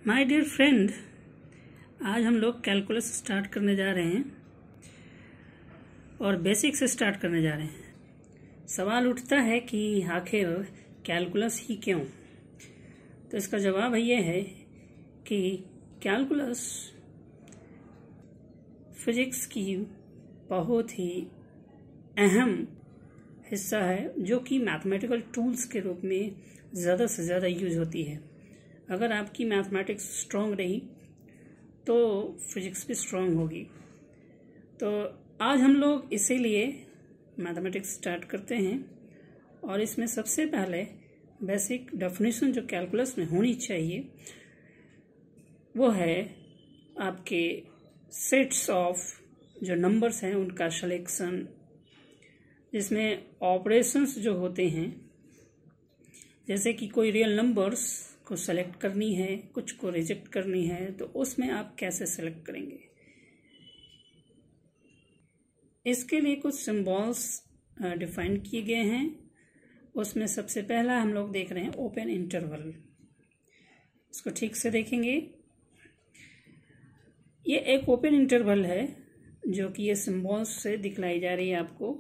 My dear friend, आज हम लोग कैलकुलस स्टार्ट करने जा रहे हैं और बेसिक से स्टार्ट करने जा रहे हैं। सवाल उठता है कि आखिर कैलकुलस ही क्यों? तो इसका जवाब ये है कि कैलकुलस फिजिक्स की बहुत ही अहम हिस्सा है जो कि मैथमेटिकल टूल्स के रूप में ज़्यादा से ज़्यादा यूज होती है। अगर आपकी मैथमेटिक्स स्ट्रांग रही तो फिजिक्स भी स्ट्रांग होगी। तो आज हम लोग इसीलिए मैथमेटिक्स स्टार्ट करते हैं और इसमें सबसे पहले बेसिक डेफिनेशन जो कैलकुलस में होनी चाहिए वो है आपके सेट्स ऑफ जो नंबर्स हैं उनका सिलेक्शन, जिसमें ऑपरेशंस जो होते हैं जैसे कि कोई रियल नंबर्स को सेलेक्ट करनी है, कुछ को रिजेक्ट करनी है, तो उसमें आप कैसे सेलेक्ट करेंगे। इसके लिए कुछ सिंबल्स डिफाइन किए गए हैं। उसमें सबसे पहला हम लोग देख रहे हैं ओपन इंटरवल। इसको ठीक से देखेंगे, ये एक ओपन इंटरवल है जो कि ये सिंबल्स से दिखलाई जा रही है आपको,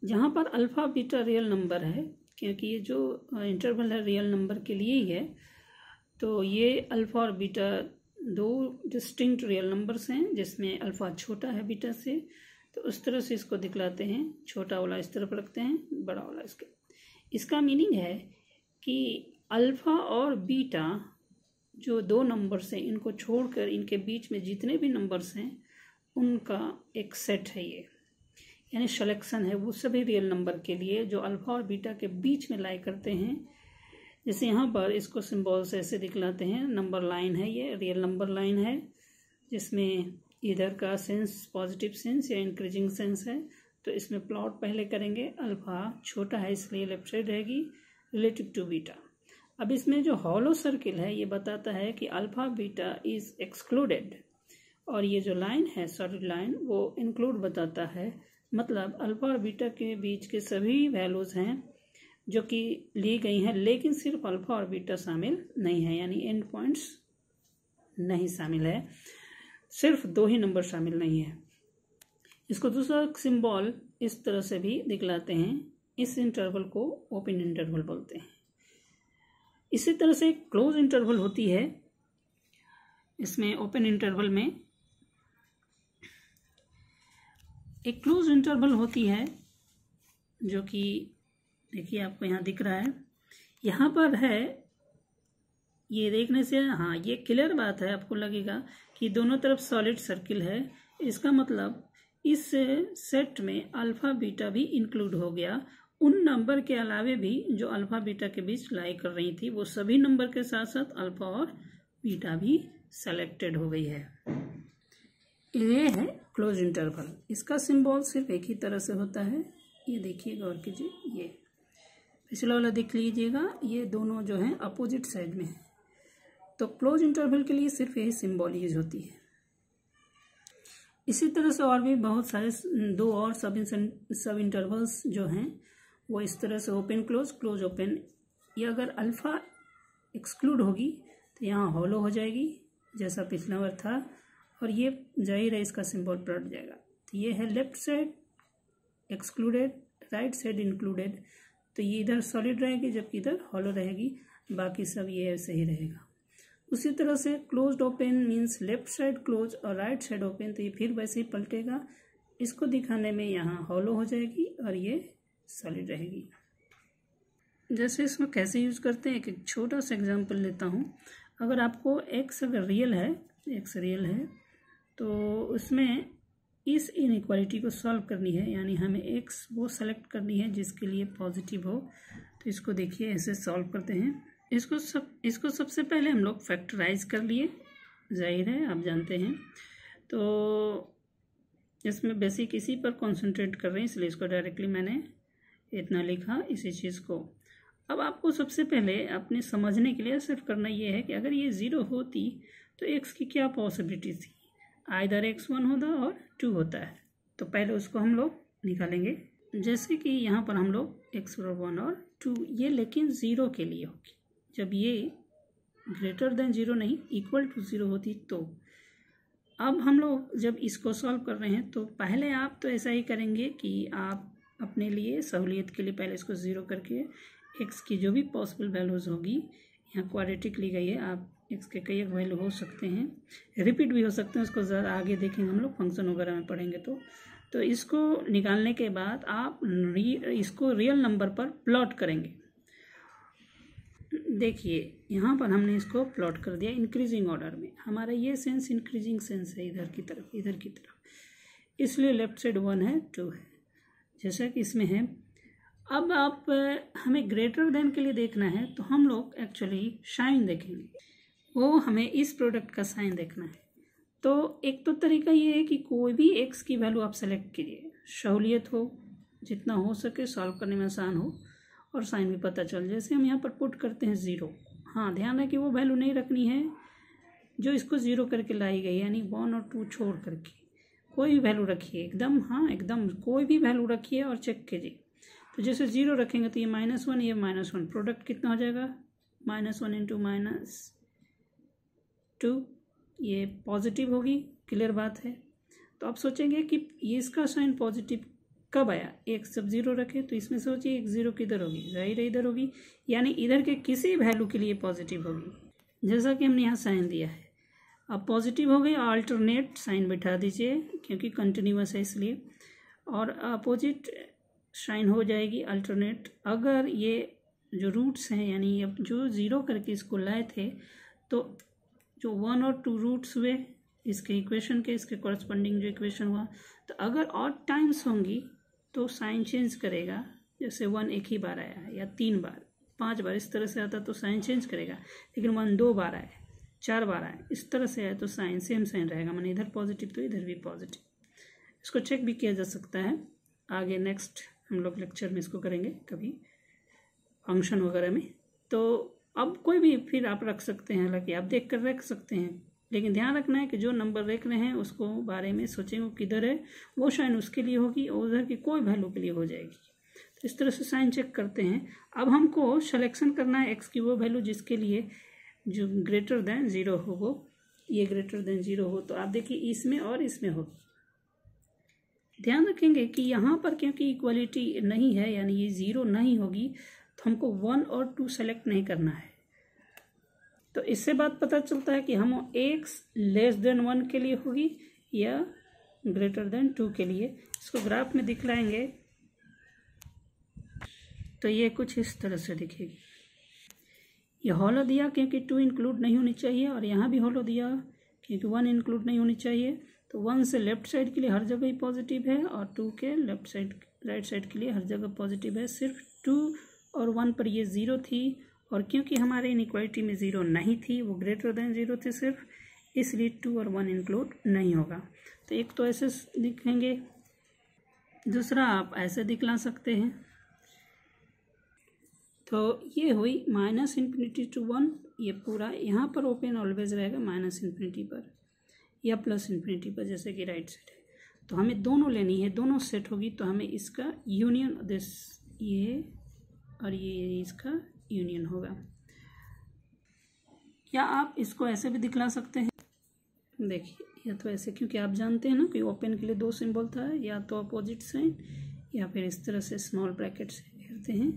जहाँ पर अल्फा बीटा रियल नंबर है, क्योंकि ये जो इंटरवल है रियल नंबर के लिए ही है। तो ये अल्फा और बीटा दो डिस्टिंक्ट रियल नंबर्स हैं जिसमें अल्फा छोटा है बीटा से, तो उस तरह से इसको दिखलाते हैं। छोटा वाला इस तरफ रखते हैं, बड़ा वाला इसके। इसका मीनिंग है कि अल्फा और बीटा जो दो नंबर्स हैं, इनको छोड़कर इनके बीच में जितने भी नंबर्स हैं उनका एक सेट है ये, यानी सिलेक्शन है वो सभी रियल नंबर के लिए जो अल्फा और बीटा के बीच में लाई करते हैं। जैसे यहाँ पर इसको सिंबल से ऐसे दिखलाते हैं। नंबर लाइन है, ये रियल नंबर लाइन है जिसमें इधर का सेंस पॉजिटिव सेंस या इंक्रीजिंग सेंस है। तो इसमें प्लॉट पहले करेंगे। अल्फा छोटा है इसलिए लेफ्ट साइड रहेगी रिलेटिव टू बीटा। अब इसमें जो हॉलो सर्किल है ये बताता है कि अल्फा बीटा इज एक्सक्लूडेड, और ये जो लाइन है सॉलिड लाइन वो इंक्लूड बताता है। मतलब अल्फा और बीटा के बीच के सभी वैल्यूज हैं जो कि ली गई हैं, लेकिन सिर्फ अल्फा और बीटा शामिल नहीं है, यानी एंड पॉइंट्स नहीं शामिल है, सिर्फ दो ही नंबर शामिल नहीं है। इसको दूसरा सिंबल इस तरह से भी दिखलाते हैं। इस इंटरवल को ओपन इंटरवल बोलते हैं। इसी तरह से क्लोज इंटरवल होती है। इसमें ओपन इंटरवल में एक क्लोज इंटरवल होती है जो कि देखिए आपको यहाँ दिख रहा है। यहाँ पर है, ये देखने से हाँ ये क्लियर बात है, आपको लगेगा कि दोनों तरफ सॉलिड सर्किल है। इसका मतलब इस सेट में अल्फा बीटा भी इंक्लूड हो गया। उन नंबर के अलावे भी जो अल्फा बीटा के बीच लाई कर रही थी वो सभी नंबर के साथ साथ अल्फा और बीटा भी सेलेक्टेड हो गई है। ये है क्लोज इंटरवल। इसका सिंबल सिर्फ एक ही तरह से होता है। ये देखिए, गौर कीजिए, ये पिछला वाला देख लीजिएगा, ये दोनों जो हैं अपोजिट साइड में है। तो क्लोज इंटरवल के लिए सिर्फ यही सिंबल यूज होती है। इसी तरह से और भी बहुत सारे दो और सब इंटरवल्स जो हैं वो इस तरह से ओपन क्लोज क्लोज ओपन। ये अगर अल्फा एक्सक्लूड होगी तो यहाँ हॉलो हो जाएगी जैसा पिछला बार था, और ये जाहिर है इसका सिंबल पलट जाएगा। तो ये है left side excluded, right side included. तो ये इधर सॉलिड रहेगी जबकि इधर हॉलो रहेगी, बाकी सब ये ऐसे ही रहेगा। उसी तरह से closed open means left side close और राइट साइड ओपन, तो ये फिर वैसे ही पलटेगा। इसको दिखाने में यहाँ हॉलो हो जाएगी और ये सॉलिड रहेगी। जैसे इसमें कैसे यूज करते हैं, एक छोटा सा एग्जाम्पल लेता हूँ। अगर आपको एक्स अगर रियल है, एक्स रियल है, तो उसमें इस इनइक्वालिटी को सॉल्व करनी है, यानी हमें एक्स वो सेलेक्ट करनी है जिसके लिए पॉजिटिव हो। तो इसको देखिए ऐसे सॉल्व करते हैं। इसको सबसे पहले हम लोग फैक्टराइज कर लिए, जाहिर है आप जानते हैं। तो इसमें बेसिक इसी पर कॉन्सेंट्रेट कर रहे हैं, इसलिए इसको डायरेक्टली मैंने इतना लिखा इसी चीज़ को। अब आपको सबसे पहले अपने समझने के लिए सिर्फ करना ये है कि अगर ये 0 होती तो एक्स की क्या पॉसिबिलिटी थी। आइदर x1 होता और 2 होता है। तो पहले उसको हम लोग निकालेंगे। जैसे कि यहाँ पर हम लोग x1 और 2 ये लेकिन 0 के लिए होगी। जब ये ग्रेटर देन 0 नहीं इक्वल टू 0 होती तो। अब हम लोग जब इसको सॉल्व कर रहे हैं तो पहले आप तो ऐसा ही करेंगे कि आप अपने लिए सहूलियत के लिए पहले इसको 0 करके x की जो भी पॉसिबल वैल्यूज़ होगी, यहाँ क्वाड्रेटिक ली गई है, आप x के कई एक वैल्यू हो सकते हैं, रिपीट भी हो सकते हैं, उसको ज़रा आगे देखेंगे हम लोग फंक्शन वगैरह में पढ़ेंगे तो इसको निकालने के बाद आप इसको रियल नंबर पर प्लॉट करेंगे। देखिए यहाँ पर हमने इसको प्लॉट कर दिया इंक्रीजिंग ऑर्डर में। हमारा ये सेंस इंक्रीजिंग सेंस है, इधर की तरफ, इसलिए लेफ्ट साइड 1 है 2 है, जैसा कि इसमें है। अब आप हमें ग्रेटर देन के लिए देखना है तो हम लोग एक्चुअली साइन देखेंगे, वो हमें इस प्रोडक्ट का साइन देखना है। तो एक तो तरीका ये है कि कोई भी x की वैल्यू आप सेलेक्ट कीजिए, सहूलियत हो, जितना हो सके सॉल्व करने में आसान हो और साइन भी पता चल। जैसे हम यहाँ पर पुट करते हैं 0, हाँ ध्यान है कि वो वैल्यू नहीं रखनी है जो इसको 0 करके लाई गई, यानी 1 और 2 छोड़ करके कोई भी वैल्यू रखिए, एकदम हाँ एकदम कोई भी वैल्यू रखिए और चेक कीजिए। तो जैसे 0 रखेंगे तो ये -1, ये -1, प्रोडक्ट कितना हो जाएगा -1 इंटू -2, ये पॉजिटिव होगी, क्लियर बात है। तो आप सोचेंगे कि ये इसका साइन पॉजिटिव कब आया, एक सब 0 रखे तो इसमें सोचिए एक 0 किधर होगी, जाहिर है इधर होगी, यानी इधर के किसी वैल्यू के लिए पॉजिटिव होगी, जैसा कि हमने यहाँ साइन दिया है। अब पॉजिटिव हो गई, अल्टरनेट साइन बिठा दीजिए क्योंकि कंटिन्यूअस है इसलिए, और अपोजिट साइन हो जाएगी अल्टरनेट। अगर ये जो रूट्स हैं यानी ये जो 0 करके इसको लाए थे तो जो 1 और 2 रूट्स हुए इसके इक्वेशन के, इसके कॉरस्पॉन्डिंग जो इक्वेशन हुआ, तो अगर और टाइम्स होंगी तो साइन चेंज करेगा। जैसे 1 एक ही बार आया या 3 बार 5 बार इस तरह से आता तो साइन चेंज करेगा, लेकिन 1 2 बार आए 4 बार आए इस तरह से आए तो साइन सेम साइन रहेगा, माने इधर पॉजिटिव तो इधर भी पॉजिटिव। इसको चेक भी किया जा सकता है, आगे नेक्स्ट हम लोग लेक्चर में इसको करेंगे कभी फंक्शन वगैरह में। तो अब कोई भी फिर आप रख सकते हैं, हालांकि आप देख कर रख सकते हैं, लेकिन ध्यान रखना है कि जो नंबर देख रहे हैं उसको बारे में सोचेंगे किधर है, वो साइन उसके लिए होगी और उधर की कोई वैल्यू के लिए हो जाएगी। तो इस तरह से साइन चेक करते हैं। अब हमको सिलेक्शन करना है एक्स की वो वैल्यू जिसके लिए जो ग्रेटर देन 0 हो, वो ये ग्रेटर देन 0 हो। तो आप देखिए इसमें और इसमें हो, ध्यान रखेंगे कि यहाँ पर क्योंकि इक्वलिटी नहीं है यानी ये 0 नहीं होगी तो हमको 1 और 2 सेलेक्ट नहीं करना है। तो इससे बात पता चलता है कि हम x लेस देन 1 के लिए होगी या ग्रेटर देन 2 के लिए। इसको ग्राफ में दिखलाएंगे तो ये कुछ इस तरह से दिखेगी। ये हॉलो दिया क्योंकि 2 इंक्लूड नहीं होनी चाहिए, और यहाँ भी हॉलो दिया क्योंकि 1 इंक्लूड नहीं होनी चाहिए। तो 1 से लेफ्ट साइड के लिए हर जगह ही पॉजिटिव है और 2 के लेफ्ट साइड राइट साइड के लिए हर जगह पॉजिटिव है। सिर्फ 2 और 1 पर ये 0 थी, और क्योंकि हमारे इनइक्वालिटी में 0 नहीं थी, वो ग्रेटर देन 0 थे सिर्फ, इसलिए 2 और 1 इंक्लूड नहीं होगा। तो एक तो ऐसे दिखेंगे, दूसरा आप ऐसे दिखला सकते हैं। तो ये हुई -∞ to 1, ये पूरा यहाँ पर ओपन ऑलवेज रहेगा -∞ पर या +∞ पर, जैसे कि राइट साइड है। तो हमें दोनों लेनी है, दोनों सेट होगी तो हमें इसका यूनियन दिस ये और ये इसका यूनियन होगा। या आप इसको ऐसे भी दिखला सकते हैं, देखिए या तो ऐसे, क्योंकि आप जानते हैं ना कि ओपन के लिए 2 सिंबल था, या तो अपोजिट साइन या फिर इस तरह से स्मॉल ब्रैकेट से करते हैं,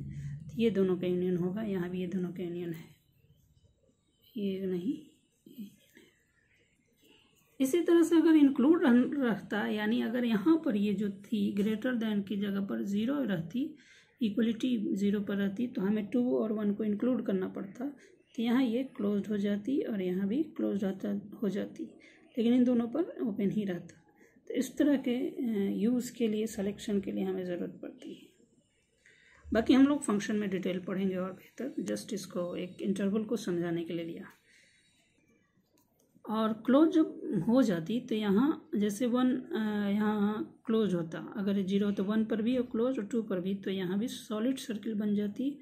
तो ये दोनों का यूनियन होगा। यहाँ भी ये दोनों का यूनियन है, ये नहीं ये। इसी तरह से अगर इंक्लूड रहता, यानी अगर यहाँ पर ये जो थी ग्रेटर देन की जगह पर 0 रहती, इक्वलिटी 0 पर रहती, तो हमें 2 और 1 को इंक्लूड करना पड़ता, तो यहाँ ये क्लोज्ड हो जाती और यहाँ भी क्लोज्ड हो जाती, लेकिन इन दोनों पर ओपन ही रहता। तो इस तरह के यूज़ के लिए, सिलेक्शन के लिए हमें ज़रूरत पड़ती है। बाकी हम लोग फंक्शन में डिटेल पढ़ेंगे और बेहतर, जस्ट इसको एक इंटरवल को समझाने के लिए लिया। और क्लोज जब हो जाती तो यहाँ जैसे 1 यहाँ क्लोज होता, अगर 0 तो 1 पर भी और क्लोज, और 2 पर भी, तो यहाँ भी सॉलिड सर्किल बन जाती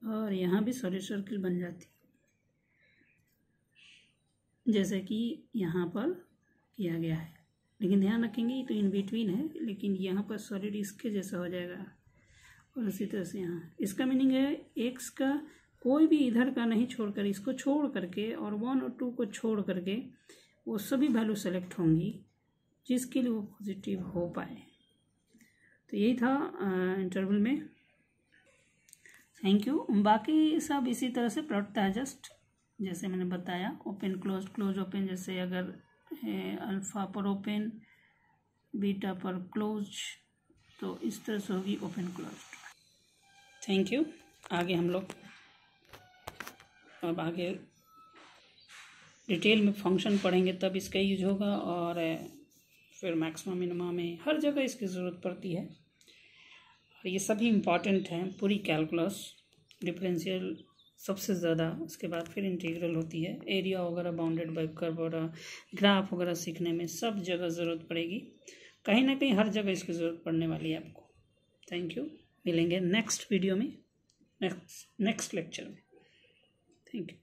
और यहाँ भी सॉलिड सर्किल बन जाती, जैसे कि यहाँ पर किया गया है। लेकिन ध्यान रखेंगे तो इन बिटवीन है, लेकिन यहाँ पर सॉलिड इसके जैसा हो जाएगा। और उसी तरह से यहाँ इसका मीनिंग है x का कोई भी इधर का नहीं छोड़कर, इसको छोड़ करके और 1 और 2 को छोड़ करके वो सभी वैल्यू सेलेक्ट होंगी जिसके लिए वो पॉजिटिव हो पाए। तो यही था इंटरवल में। Thank you. बाकी सब इसी तरह से प्लॉट था, जस्ट जैसे मैंने बताया, ओपन क्लोज क्लोज ओपन, जैसे अगर अल्फा पर ओपन बीटा पर क्लोज, तो इस तरह से होगी ओपन क्लोज। Thank you. आगे हम लोग अब आगे डिटेल में फंक्शन पढ़ेंगे, तब इसका यूज होगा, और फिर मैक्सिमम मिनिमम में हर जगह इसकी ज़रूरत पड़ती है। और ये सभी इम्पॉर्टेंट हैं, पूरी कैलकुलस, डिफरेंशियल सबसे ज़्यादा, उसके बाद फिर इंटीग्रल होती है, एरिया वगैरह, बाउंडेड बाय कर्व वगैरह, ग्राफ वगैरह सीखने में सब जगह ज़रूरत पड़ेगी, कहीं ना कहीं हर जगह इसकी ज़रूरत पड़ने वाली है आपको। Thank you. मिलेंगे नेक्स्ट वीडियो में, नेक्स्ट लेक्चर में। Thank you.